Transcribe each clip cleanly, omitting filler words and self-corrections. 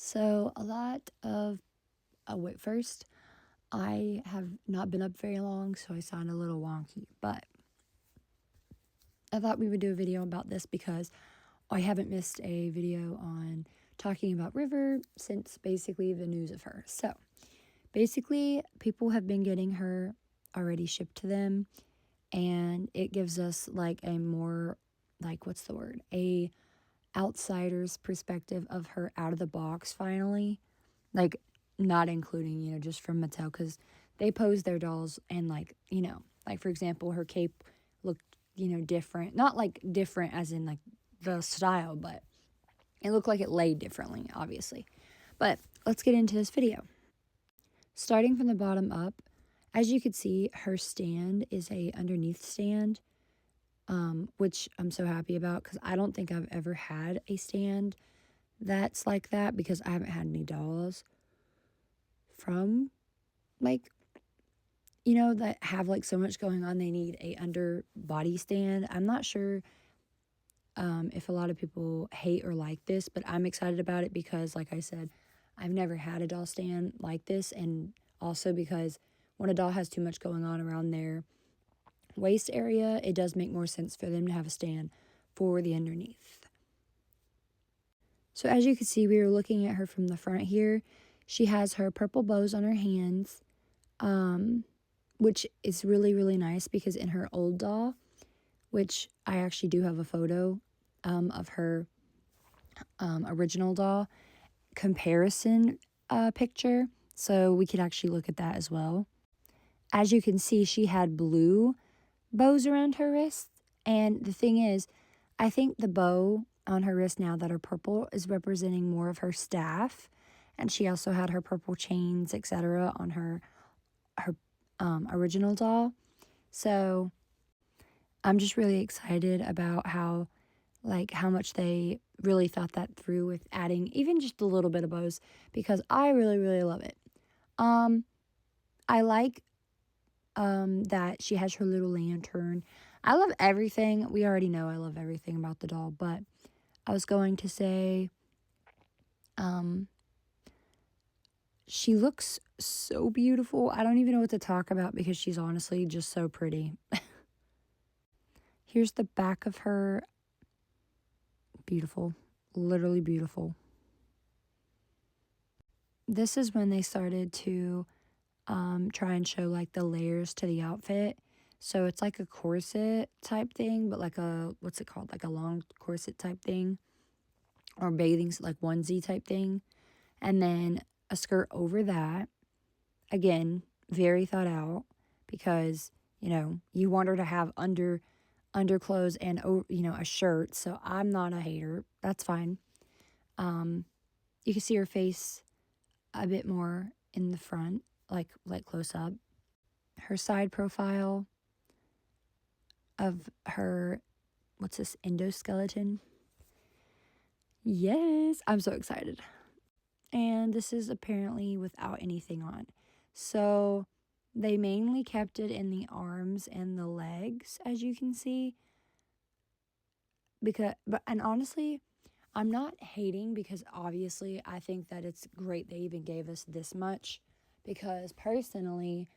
So a lot of wait, first, I have not been up very long, so I sound a little wonky, but I thought we would do a video about this because I haven't missed a video on talking about River since basically the news of her. So basically, people have been getting her already shipped to them, and it gives us like a more, like, what's the word? A outsider's perspective of her out of the box finally. Like, not including, just from Mattel, because they pose their dolls and, like, like, for example, her cape looked, different. Not, like, different as in, like, the style, but it looked like it laid differently, obviously. But let's get into this video. Starting from the bottom up, as you can see, her stand is a underneath stand, which I'm so happy about because I don't think I've ever had a stand that's like that because I haven't had any dolls from, like, that have, like, so much going on they need a under body stand. I'm not sure if a lot of people hate or like this, but I'm excited about it because, like I said, I've never had a doll stand like this, and also because when a doll has too much going on around their waist area, it does make more sense for them to have a stand for the underneath. So as you can see, we were looking at her from the front here. She has her purple bows on her hands, which is really, really nice because in her old doll, which I actually do have a photo of her original doll comparison picture, so we could actually look at that as well. As you can see, she had blue bows around her wrist, and the thing is, I think the bow on her wrist now that are purple is representing more of her staff, and she also had her purple chains, etc., on her original doll. So I'm just really excited about how much they really thought that through with adding even just a little bit of bows, because I really, really love it. I like that she has her little lantern. I love everything. We already know I love everything about the doll, but I was going to say, she looks so beautiful. I don't even know what to talk about because she's honestly just so pretty. Here's the back of her. Beautiful. Literally beautiful. This is when they started to try and show, like, the layers to the outfit. So it's like a corset type thing, but like a, what's it called? Like a long corset type thing, or bathing, like, onesie type thing. And then a skirt over that. Again, very thought out because, you want her to have underclothes and, a shirt. So I'm not a hater. That's fine. You can see her face a bit more in the front, like close up. Her side profile of her, what's this, endoskeleton? Yes, I'm so excited. And this is apparently without anything on. So they mainly kept it in the arms and the legs, as you can see. And honestly, I'm not hating because obviously I think that it's great they even gave us this much, because personally,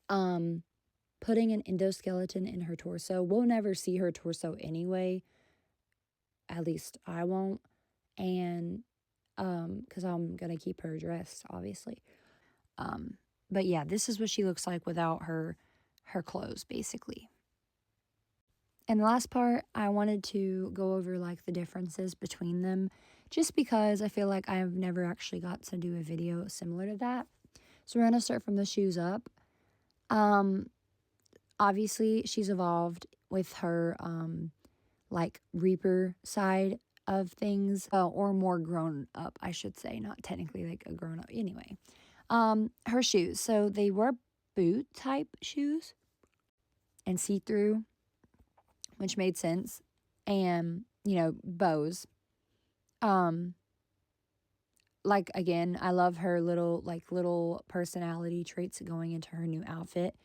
putting an endoskeleton in her torso, we'll never see her torso anyway. At least I won't. And because I'm gonna keep her dressed, obviously. But yeah, this is what she looks like without her clothes, basically. And the last part, I wanted to go over, like, the differences between them, just because I feel like I've never actually got to do a video similar to that. So we're gonna start from the shoes up. Obviously, she's evolved with her, like, Reaper side of things, or more grown up, I should say, not technically like a grown up. Anyway, her shoes. So they were boot type shoes and see-through, which made sense, and, bows. Like, again, I love her little personality traits going into her new outfit.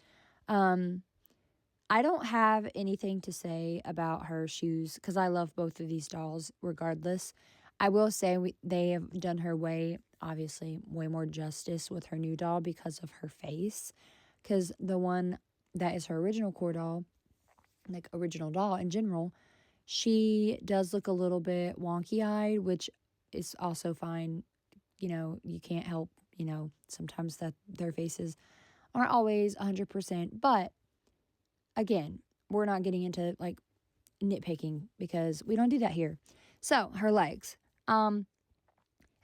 I don't have anything to say about her shoes because I love both of these dolls regardless. I will say they have done her obviously, way more justice with her new doll because of her face. Because the one that is her original core doll, like original doll in general, she does look a little bit wonky-eyed, which is also fine. You know, you can't help, sometimes that their faces aren't always 100%. But again, we're not getting into like nitpicking because we don't do that here. So her legs.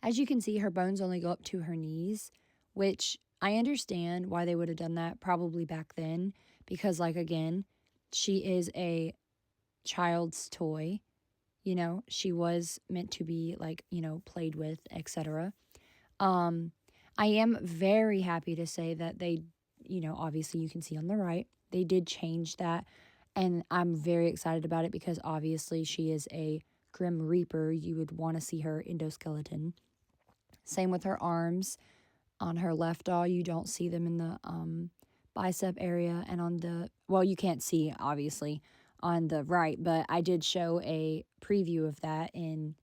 As you can see, her bones only go up to her knees, which I understand why they would have done that probably back then because, like, again, she is a child's toy. She was meant to be, like, played with, etc. I am very happy to say that they, obviously you can see on the right, they did change that. And I'm very excited about it because obviously she is a Grim Reaper. You would want to see her endoskeleton. Same with her arms. On her left doll, you don't see them in the bicep area. And on the, well, you can't see, obviously, on the right. But I did show a preview of that in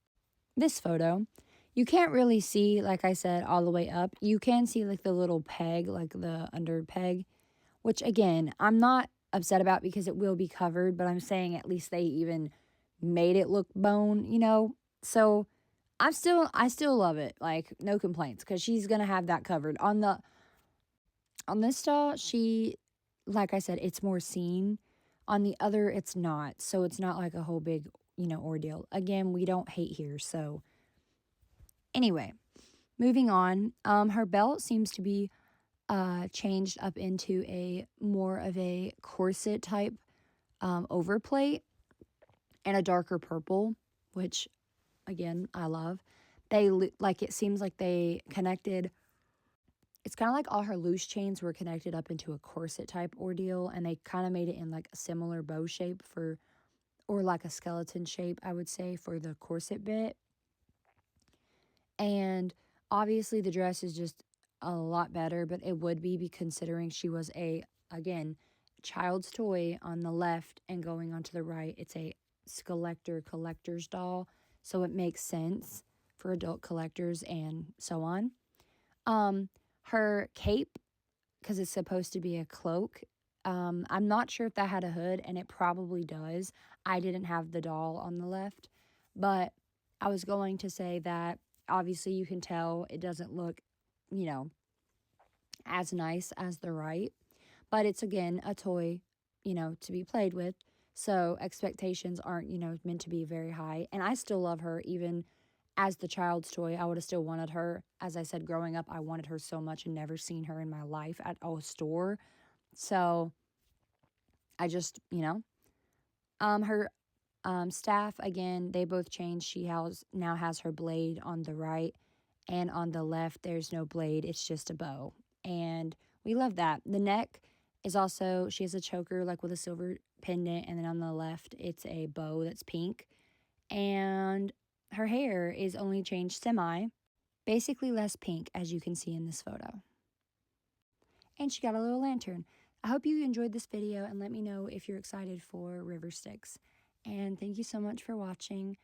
this photo. You can't really see, like I said, all the way up. You can see, like, the little peg, like the under peg. Which, again, I'm not upset about because it will be covered. But I'm saying at least they even made it look bone, So I still love it. Like, no complaints because she's going to have that covered. On this doll, she, like I said, it's more seen. On the other, it's not. So it's not like a whole big, ordeal. Again, we don't hate here. So anyway, moving on. Her belt seems to be changed up into a more of a corset type overplate and a darker purple, which again, I love. It seems like they connected. It's kind of like all her loose chains were connected up into a corset type ordeal, and they kind of made it in like a similar bow shape or like a skeleton shape, I would say, for the corset bit. And obviously the dress is just a lot better, but it would be considering she was again, child's toy on the left and going onto the right. It's a Skullector collector's doll. So it makes sense for adult collectors and so on. Her cape, because it's supposed to be a cloak. I'm not sure if that had a hood, and it probably does. I didn't have the doll on the left, but I was going to say that obviously you can tell it doesn't look, as nice as the right, but it's, again, a toy, to be played with. So expectations aren't, meant to be very high. And I still love her even as the child's toy. I would have still wanted her. As I said, growing up, I wanted her so much and never seen her in my life at a store. So I just, her staff, again, they both changed. She now has her blade on the right, and on the left, there's no blade. It's just a bow. And we love that. The neck is also, she has a choker like with a silver pendant, and then on the left, it's a bow that's pink. And her hair is only changed semi, basically less pink, as you can see in this photo. And she got a little lantern. I hope you enjoyed this video, and let me know if you're excited for River Styxx. And thank you so much for watching.